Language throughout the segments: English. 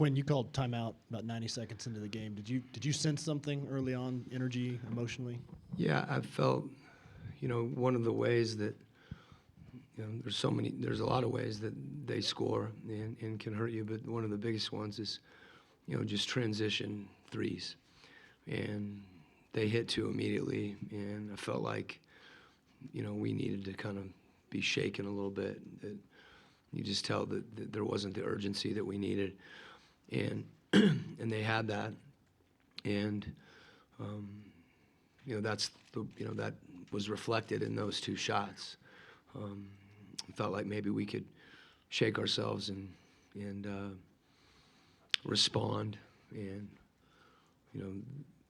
Quinn, you called timeout about 90 seconds into the game. Did you sense something early on, energy, emotionally? Yeah, I felt, one of the ways that, there's a lot of ways that they score and can hurt you, but one of the biggest ones is, just transition threes. And they hit two immediately, and I felt like, we needed to kind of be shaken a little bit. That you just tell that there wasn't the urgency that we needed. And and they had that, and that's that was reflected in those two shots. Felt like maybe we could shake ourselves and respond, and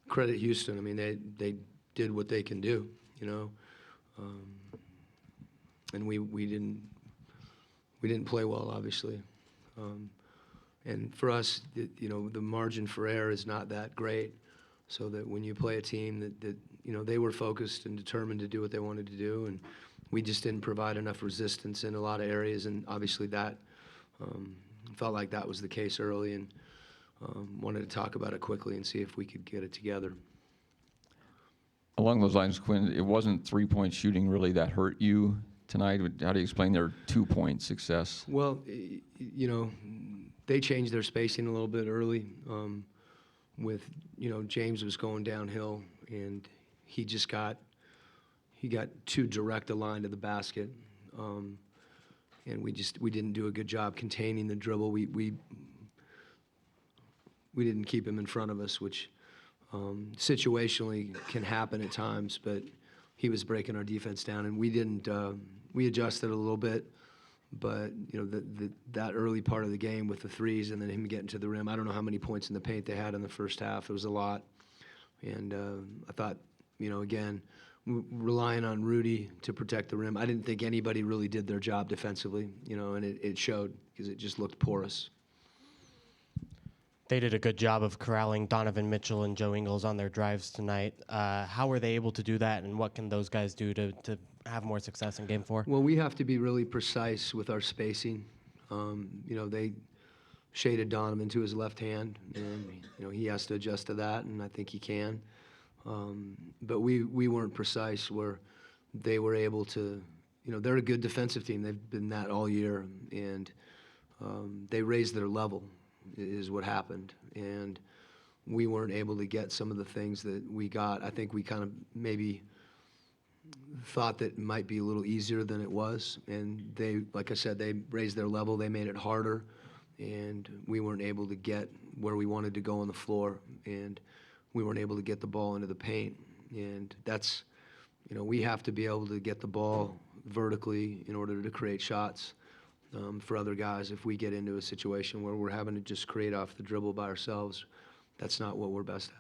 credit Houston. I mean, they did what they can do, and we didn't play well, obviously. And for us, the margin for error is not that great, so that when you play a team that they were focused and determined to do what they wanted to do, and we just didn't provide enough resistance in a lot of areas, and obviously that felt like that was the case early, and wanted to talk about it quickly and see if we could get it together. Along those lines, Quinn, it wasn't three-point shooting really that hurt you tonight. How do you explain their two-point success? Well, they changed their spacing a little bit early. With James was going downhill, and he got too direct a line to the basket, and we didn't do a good job containing the dribble. We didn't keep him in front of us, which situationally can happen at times, but he was breaking our defense down, and we didn't. We adjusted a little bit, but that early part of the game with the threes and then him getting to the rim, I don't know how many points in the paint they had in the first half. It was a lot, and I thought, again, relying on Rudy to protect the rim, I didn't think anybody really did their job defensively, and it showed because it just looked porous. They did a good job of corralling Donovan Mitchell and Joe Ingles on their drives tonight. How were they able to do that, and what can those guys do to have more success in Game 4? Well, we have to be really precise with our spacing. They shaded Donovan to his left hand, and he has to adjust to that, and I think he can. But we weren't precise where they were able to. They're a good defensive team. They've been that all year, and they raised their level is what happened, and we weren't able to get some of the things that we got. I think we kind of maybe thought that it might be a little easier than it was, and they, like I said, they raised their level, they made it harder, and we weren't able to get where we wanted to go on the floor, and we weren't able to get the ball into the paint, and that's, we have to be able to get the ball vertically in order to create shots for other guys. If we get into a situation where we're having to just create off the dribble by ourselves, that's not what we're best at.